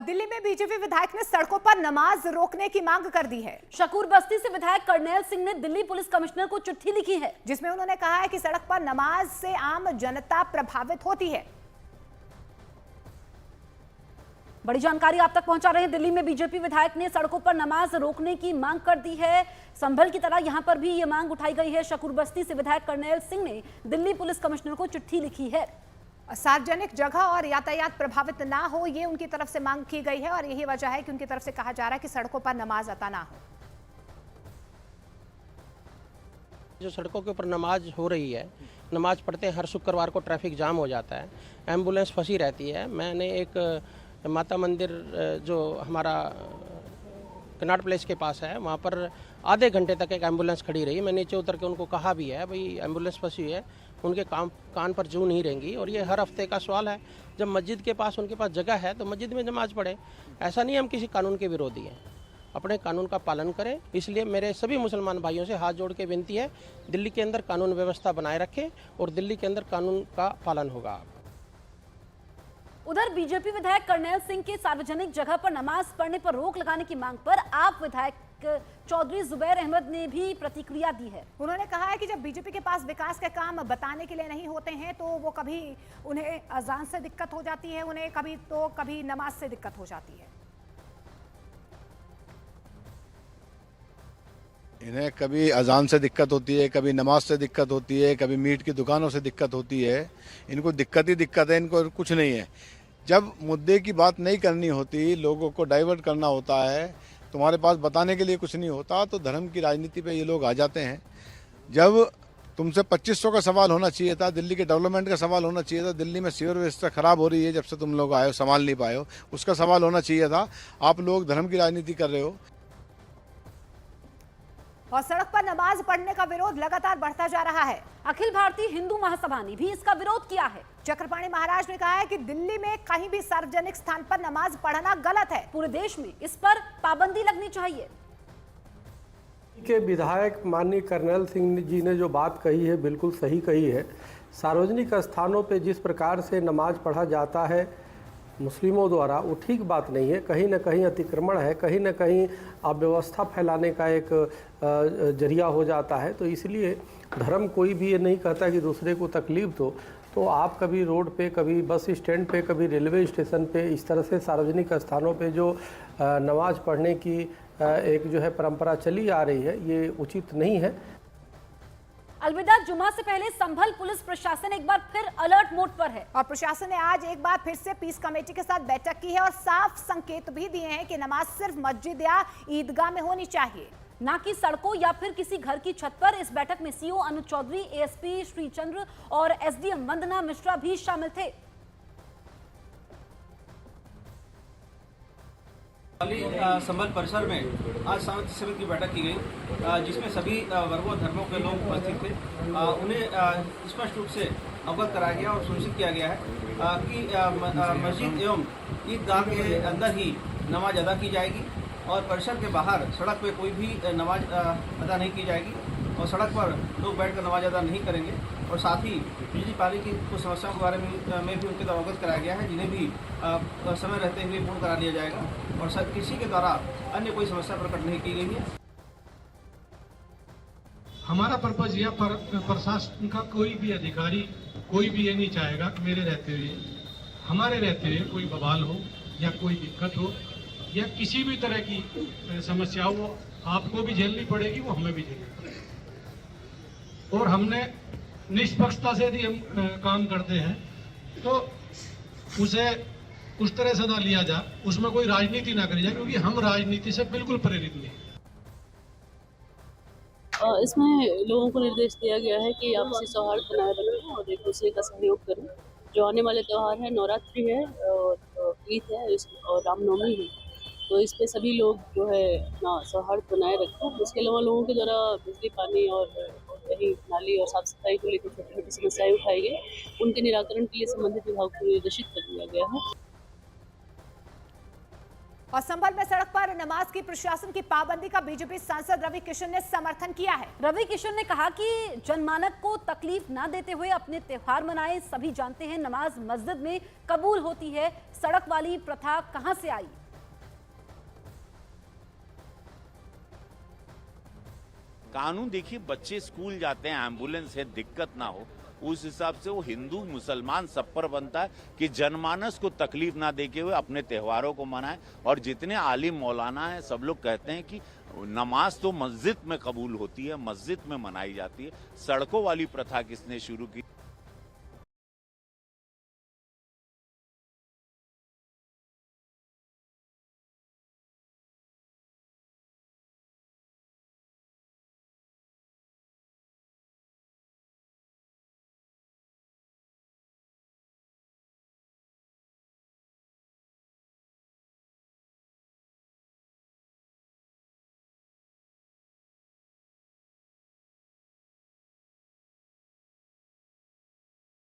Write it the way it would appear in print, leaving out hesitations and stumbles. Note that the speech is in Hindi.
दिल्ली में बीजेपी विधायक ने सड़कों पर नमाज रोकने की मांग कर दी है। शकूर बस्ती से विधायक करनैल सिंह ने दिल्ली पुलिस कमिश्नर को चिट्ठी लिखी है, जिसमें उन्होंने कहा है कि सड़क पर नमाज से आम जनता प्रभावित होती है। बड़ी जानकारी आप तक पहुंचा रहे हैं। दिल्ली में बीजेपी विधायक ने सड़कों पर नमाज रोकने की मांग कर दी है। संभल की तरह यहां पर भी ये मांग उठाई गई है। शकूर बस्ती से विधायक करनैल सिंह ने दिल्ली पुलिस कमिश्नर को चिट्ठी लिखी है। सार्वजनिक जगह और यातायात प्रभावित ना हो, ये उनकी तरफ से मांग की गई है और यही वजह है कि उनकी तरफ से कहा जा रहा है कि सड़कों पर नमाज अता ना हो। जो सड़कों के ऊपर नमाज हो रही है, नमाज पढ़ते हैं, हर शुक्रवार को ट्रैफिक जाम हो जाता है, एम्बुलेंस फंसी रहती है। मैंने एक माता मंदिर जो हमारा कनाट प्लेस के पास है, वहाँ पर आधे घंटे तक एक एम्बुलेंस खड़ी रही। मैं नीचे उतर के उनको कहा भी है, भाई एम्बुलेंस फंसी हुई है, उनके कान पर जू नहीं रहेंगी। और ये हर हफ्ते का सवाल है। जब मस्जिद के पास उनके पास जगह है तो मस्जिद में नमाज पढ़े। ऐसा नहीं हम किसी कानून के विरोधी हैं, अपने कानून का पालन करें। इसलिए मेरे सभी मुसलमान भाइयों से हाथ जोड़ के विनती है, दिल्ली के अंदर कानून व्यवस्था बनाए रखें और दिल्ली के अंदर कानून का पालन होगा। उधर बीजेपी विधायक करनैल सिंह के सार्वजनिक जगह पर नमाज पढ़ने पर रोक लगाने की मांग पर आप विधायक चौधरी जुबैर अहमद ने भी प्रतिक्रिया दी है। उन्होंने कहा है कि जब बीजेपी के पास विकास के काम बताने के लिए नहीं होते हैं तो वो कभी उन्हें अजान से दिक्कत हो जाती है, उन्हें कभी नमाज से दिक्कत हो जाती है। इन्हें कभी अजान से दिक्कत होती है, कभी नमाज से दिक्कत होती है, कभी मीट की दुकानों से दिक्कत होती है। इनको दिक्कत ही दिक्कत है, इनको कुछ नहीं है। जब मुद्दे की बात नहीं करनी होती, लोगों को डाइवर्ट करना होता है, तुम्हारे पास बताने के लिए कुछ नहीं होता, तो धर्म की राजनीति पे ये लोग आ जाते हैं। जब तुमसे 2500 का सवाल होना चाहिए था, दिल्ली के डेवलपमेंट का सवाल होना चाहिए था, दिल्ली में सीवर व्यवस्था खराब हो रही है, जब से तुम लोग आए हो संभाल नहीं पाए हो, उसका सवाल होना चाहिए था। आप लोग धर्म की राजनीति कर रहे हो। और सड़क पर नमाज पढ़ने का विरोध लगातार बढ़ता जा रहा है। अखिल भारतीय हिंदू महासभा ने भी इसका विरोध किया है। चक्रपाणी महाराज ने कहा है कि दिल्ली में कहीं भी सार्वजनिक स्थान पर नमाज पढ़ना गलत है। पूरे देश में इस पर पाबंदी लगनी चाहिए। के विधायक माननीय करनैल सिंह जी ने जो बात कही है बिल्कुल सही कही है। सार्वजनिक स्थानों पे जिस प्रकार से नमाज पढ़ा जाता है मुस्लिमों द्वारा, वो ठीक बात नहीं है। कहीं ना कहीं अतिक्रमण है, कहीं ना कहीं अव्यवस्था फैलाने का एक जरिया हो जाता है। तो इसलिए धर्म कोई भी ये नहीं कहता कि दूसरे को तकलीफ दो। तो आप कभी रोड पे, कभी बस स्टैंड पे, कभी रेलवे स्टेशन पे, इस तरह से सार्वजनिक स्थानों पे जो नमाज पढ़ने की एक जो है परंपरा चली आ रही है, ये उचित नहीं है। अलविदा जुमा से पहले संभल पुलिस प्रशासन एक बार फिर अलर्ट मोड पर है और प्रशासन ने आज एक बार फिर से पीस कमेटी के साथ बैठक की है और साफ संकेत भी दिए हैं कि नमाज सिर्फ मस्जिद या ईदगाह में होनी चाहिए, ना कि सड़कों या फिर किसी घर की छत पर। इस बैठक में सीओ अनुज चौधरी, एएसपी श्रीचंद्र और एसडीएम वंदना मिश्रा भी शामिल थे। संभल परिसर में आज शांति समिति की बैठक की गई, जिसमें सभी वर्गों धर्मों के लोग उपस्थित थे। उन्हें स्पष्ट रूप से अवगत कराया गया और सुनिश्चित किया गया है कि मस्जिद एवं ईदगाह के अंदर ही नमाज अदा की जाएगी और परिसर के बाहर सड़क पे कोई भी नमाज अदा नहीं की जाएगी और सड़क पर लोग बैठकर नमाज अदा नहीं करेंगे। और साथ ही बिजली पानी की कुछ समस्याओं के बारे में भी उनके द्वारा अवगत कराया गया है, जिन्हें भी समय रहते हुए पूर्ण करा लिया जाएगा और किसी के द्वारा अन्य कोई समस्या प्रकट नहीं की गई है। हमारा पर्पज यह प्रशासन का कोई भी अधिकारी कोई भी ये नहीं चाहेगा कि मेरे रहते हुए, हमारे रहते हुए कोई बवाल हो या कोई दिक्कत हो या किसी भी तरह की समस्या हो, आपको भी झेलनी पड़ेगी, वो हमें भी झेलनी पड़ेगी। और हमने निष्पक्षता से यदि हम काम करते हैं तो उसे उस तरह से ना लिया जाए, उसमें कोई राजनीति ना करी जाए, क्योंकि हम राजनीति से बिल्कुल प्रेरित नहीं। इसमें लोगों को निर्देश दिया गया है कि आपसी सौहार्द बनाए रखें और एक दूसरे का सहयोग करें। जो आने वाले त्यौहार है, नवरात्रि है और ईद है और रामनवमी है, तो इस पे सभी लोग जो है अपना सौहार्द बनाए रखें। इसके अलावा लोगों के द्वारा बिजली पानी और कहीं नाली और साफ सफाई को लेकर छोटी छोटी समस्याएं उठाई गई, उनके निराकरण के लिए संबंधित विभाग को निर्देशित कर दिया गया है। और संभल में सड़क पर नमाज की प्रशासन की पाबंदी का बीजेपी सांसद रवि किशन ने समर्थन किया है। रवि किशन ने कहा कि जनमानस को तकलीफ ना देते हुए अपने त्योहार मनाएं। सभी जानते हैं नमाज मस्जिद में कबूल होती है, सड़क वाली प्रथा कहां से आई। कानून देखिए, बच्चे स्कूल जाते हैं, एम्बुलेंस है, दिक्कत ना हो, उस हिसाब से वो हिंदू मुसलमान सब पर बनता है कि जनमानस को तकलीफ ना देके हुए अपने त्योहारों को मनाएं। और जितने आलिम मौलाना हैं सब लोग कहते हैं कि नमाज तो मस्जिद में कबूल होती है, मस्जिद में मनाई जाती है। सड़कों वाली प्रथा किसने शुरू की?